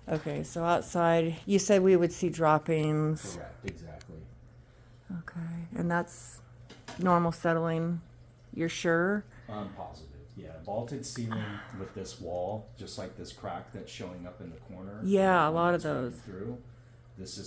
Okay, so outside, you said we would see droppings. Correct, exactly. Okay, and that's normal settling. You're sure? I'm positive. Yeah, vaulted ceiling with this wall, just like this crack that's showing up in the corner. Yeah, a when lot of it's running those. Through. This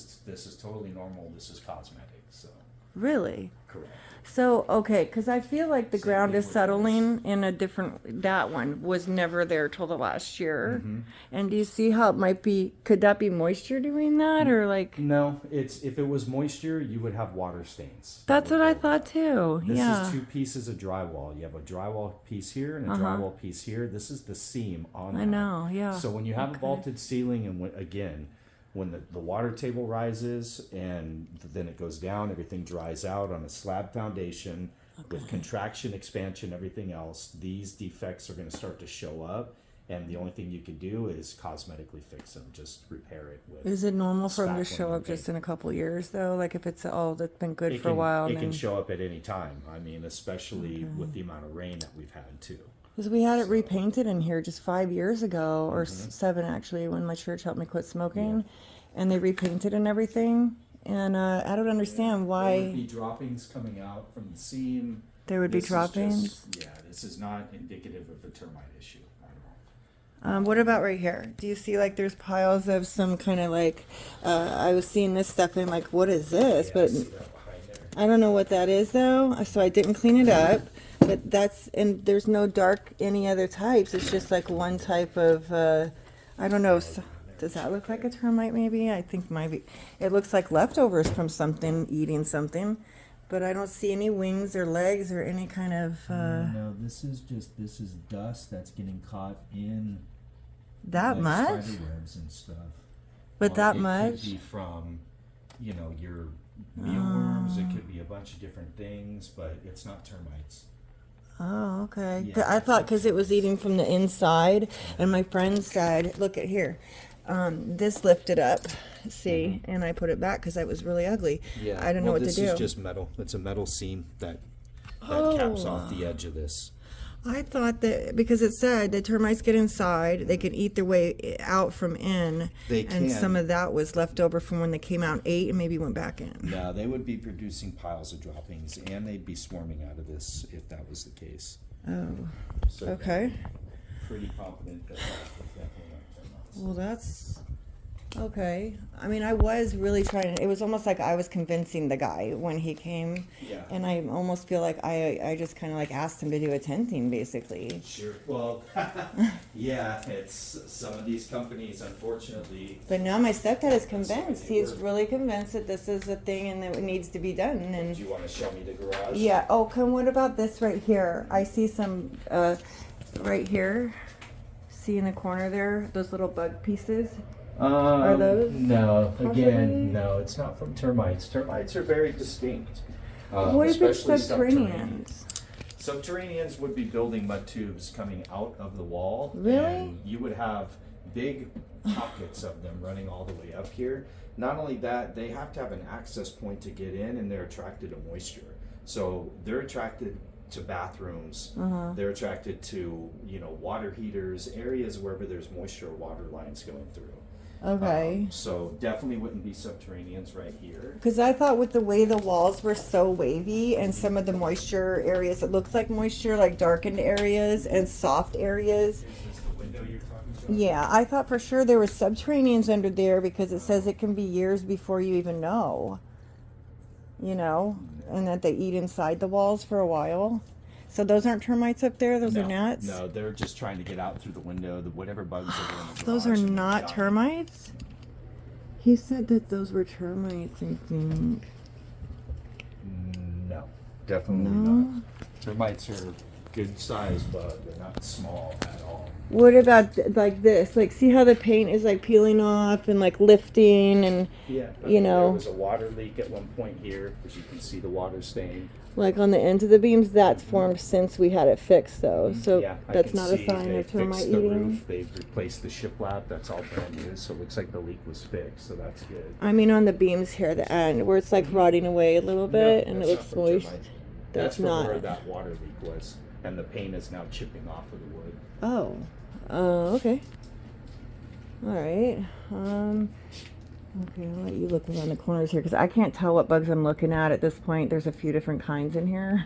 is totally normal. This is cosmetic. So Really? correct. So, okay, because I feel like the Same ground thing is with settling in a different, that one was never there till the last year. Mm-hmm. And do you see how it might be, could that be moisture doing that or like, No, it's if it was moisture, you would have water stains. that's would what I build thought up. too. This Yeah. is two pieces of drywall. You have a drywall piece here and a Uh-huh. drywall piece here. This is the seam on I that. know, yeah. So when you have a Okay. vaulted ceiling and when the water table rises and then it goes down, everything dries out on a slab foundation with contraction, expansion, everything else, these defects are going to start to show up. And the only thing you can do is cosmetically fix them, just repair it with. Is it normal for them to spackling show and up just paint. in a couple years though? Like if it's, oh, that's been good It for a while. It and can then, show up at any time. I mean, especially with the amount of rain that we've had too. because we had it repainted in here just 5 years ago, or Mm-hmm. 7 actually, when my church helped me quit smoking. And they repainted and everything. And I don't understand There why would be droppings coming out from the seam. there would be This is droppings. just- yeah, this is not indicative of a termite issue at all. What about right here? Do you see like there's piles of some kind of like, I was seeing this stuff and like, what is this? Yeah, But see that behind there? I don't know what that is though, so I didn't clean it up. But that's, and there's no dark any other types. It's just like one type of, I don't know. Does that look like a termite maybe? I think maybe. It looks like leftovers from something, eating something. But I don't see any wings or legs or any kind of, No, this is dust that's getting caught in that much? spider webs and stuff. But that it much? could be from, your mealworms. It could be a bunch of different things, but it's not termites. Oh, okay. Yeah, I thought because it was eating from the inside, and my friend said, "Look at here, this lifted up, see," and I put it back because that was really ugly. Yeah, I don't know what to this do. is just metal. It's a metal seam that caps Oh. off the edge of this. I thought that because it said the termites get inside, they can eat their way out from in, They and can. some of that was left over from when they came out and ate and maybe went back in. No, they would be producing piles of droppings, and they'd be swarming out of this if that was the case. Oh, So okay. pretty confident that was definitely not termites. Well, that's okay. I mean, I was really trying. It was almost like I was convincing the guy when he came, Yeah. and I almost feel like I just kind of like asked him to do a tenting, basically. Sure. Well, yeah, it's some of these companies, unfortunately. But now my stepdad is That's convinced. the way they He's work. really convinced that this is a thing and that it needs to be done. And Do you want to show me the garage? yeah. Oh, come. What about this right here? I see some right here. See in the corner there, those little bug pieces. Are those No. possibly? Again, no. It's not from termites. Termites are very distinct. What if it's especially subterraneans? Subterraneans would be building mud tubes coming out of the wall. Really? And you would have big pockets of them running all the way up here. Not only that, they have to have an access point to get in, and they're attracted to moisture. So they're attracted to bathrooms. Uh-huh. They're attracted to, water heaters, areas wherever there's moisture or water lines going through. Okay. So definitely wouldn't be subterraneans right here. Because I thought with the way the walls were so wavy and some of the moisture areas, it looks like moisture, like darkened areas and soft areas. Is this the window you're talking about? Yeah, I thought for sure there was subterraneans under there because it says it can be years before you even know. And that they eat inside the walls for a while. So those aren't termites up there? Those are gnats? No, they're just trying to get out through the window. Whatever bugs are in the Those are garage and not get out. termites? He said that those were termites, I think. No, definitely No? not. Termites are good sized bug. They're not small at all. What about like this? Like, see how the paint is like peeling off and like lifting and Yeah, know. there was a water leak at one point here, as you can see the water stain. like on the ends of the beams? That's formed since we had it fixed though. So Yeah, I that's can not a see sign they of termite fixed the eating. roof. They've replaced the shiplap. That's all brand new. So it looks like the leak was fixed. So that's good. I mean, on the beams here, the end where it's like rotting away a little bit and it that's looks not from moist. termites. That's from not. where that water leak was, and the paint is now chipping off of the wood. Oh, okay. All right. Okay, I'll let you look around the corners here because I can't tell what bugs I'm looking at this point. There's a few different kinds in here.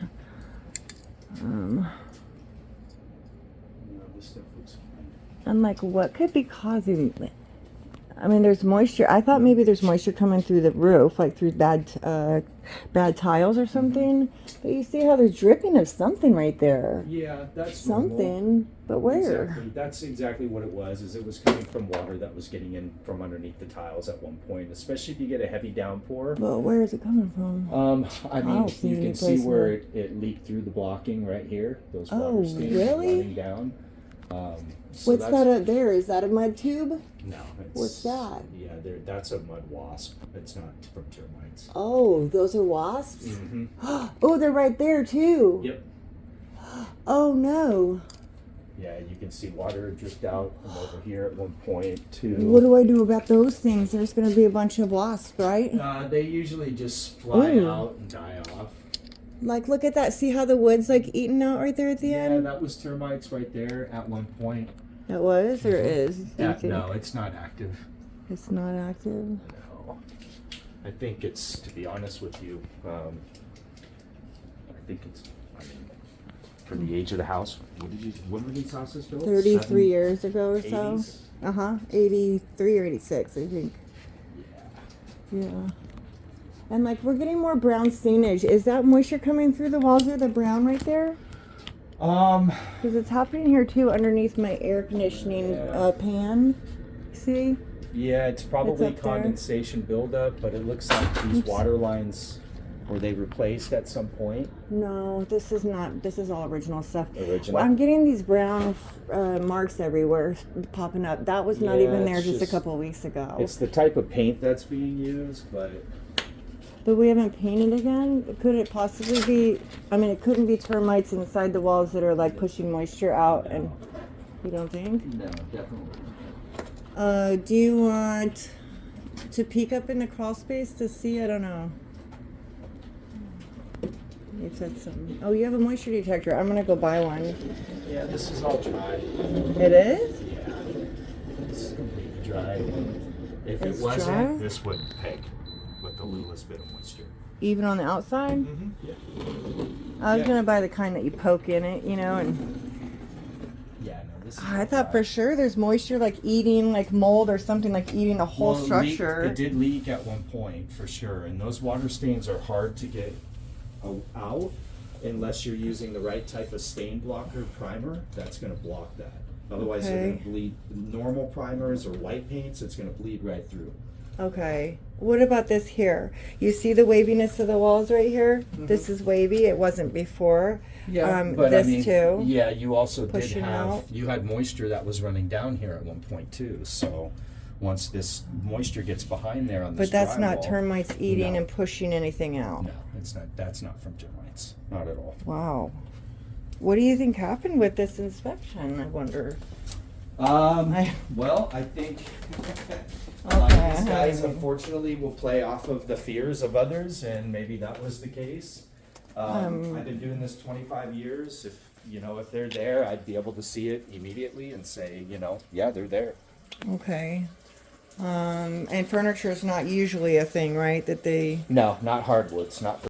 This stuff looks fine. I'm like, what could be causing? I mean, there's moisture. I thought maybe there's moisture coming through the roof, like through bad tiles or something. But you see how there's dripping of something right there. Yeah, that's Something, normal. but where? Exactly. That's exactly what it was. Is it was coming from water that was getting in from underneath the tiles at one point, especially if you get a heavy downpour. Well, where is it coming from? I mean, don't see you any can see place where where- it leaked through the blocking right here. Those Oh, water stains really? running down. So What's that's- that up there? Is that a mud tube? No. It's, What's that? Yeah, that's a mud wasp. It's not from termites. Oh, those are wasps? Mm-hmm. Oh, they're right there too. Yep. Oh no. Yeah, you can see water dripped out from over here at one point too. What do I do about those things? There's going to be a bunch of wasps, right? They usually just fly Ooh. out and die off. Like, look at that. See how the wood's like eaten out right there at the Yeah, end? that was termites right there at one point. It was or is? Do you Yeah, think? no, it's not active. It's not active. No. I think it's, to be honest with you, I think it's, I mean, for the age of the house, when were these houses built? 33 years ago or so. 80s? 83 or 86, I think. Yeah. Yeah. And like, we're getting more brown stainage. Is that moisture coming through the walls or the brown right there? Because it's happening here too, underneath my air conditioning pan. See? Yeah, it's probably It's up there. condensation buildup, but it looks like these Oops. water lines were they replaced at some point. No, this is not. This is all original stuff. Original. Well, I'm getting these brown marks everywhere popping up. That was not Yeah, even there it's just a just- couple weeks ago. It's the type of paint that's being used, but But we haven't painted again. Could it possibly be? I mean, it couldn't be termites inside the walls that are like pushing moisture out. And you don't think? no, definitely. Do you want to peek up in the crawl space to see? I don't know. You said something. Oh, you have a moisture detector. I'm gonna go buy one. Yeah, this is all dry. It is? Yeah, this is completely dry. If It's it wasn't, dry? this would peg with the littlest bit of moisture. Even on the outside? Mm-hmm. Yeah. I was Yeah. gonna buy the kind that you poke in it, you know, and Yeah, no, this is. I all thought dry. for sure there's moisture like eating like mold or something, like eating a whole Well, it leaked- structure. It did leak at one point for sure, and those water stains are hard to get out unless you're using the right type of stain blocker primer. That's going to block that. Otherwise, they're going Okay. to bleed. Normal primers or white paints, it's going to bleed right through. Okay. What about this here? You see the waviness of the walls right here? Mm-hmm. This is wavy. It wasn't before. but This too. Yeah, you also did Pushing have out. you had moisture that was running down here at one point too. So once this moisture gets behind there on this But that's not drywall- termites eating No. and pushing anything out. No, it's not. That's not from termites. Not at all. Wow. What do you think happened with this inspection? I wonder. Well, I think Okay. these guys unfortunately will play off of the fears of others, and maybe that was the case. I've been doing this 25 years. If they're there, I'd be able to see it immediately and say, yeah, they're there. Okay. And furniture is not usually a thing, right? That they. No, not hardwoods, not for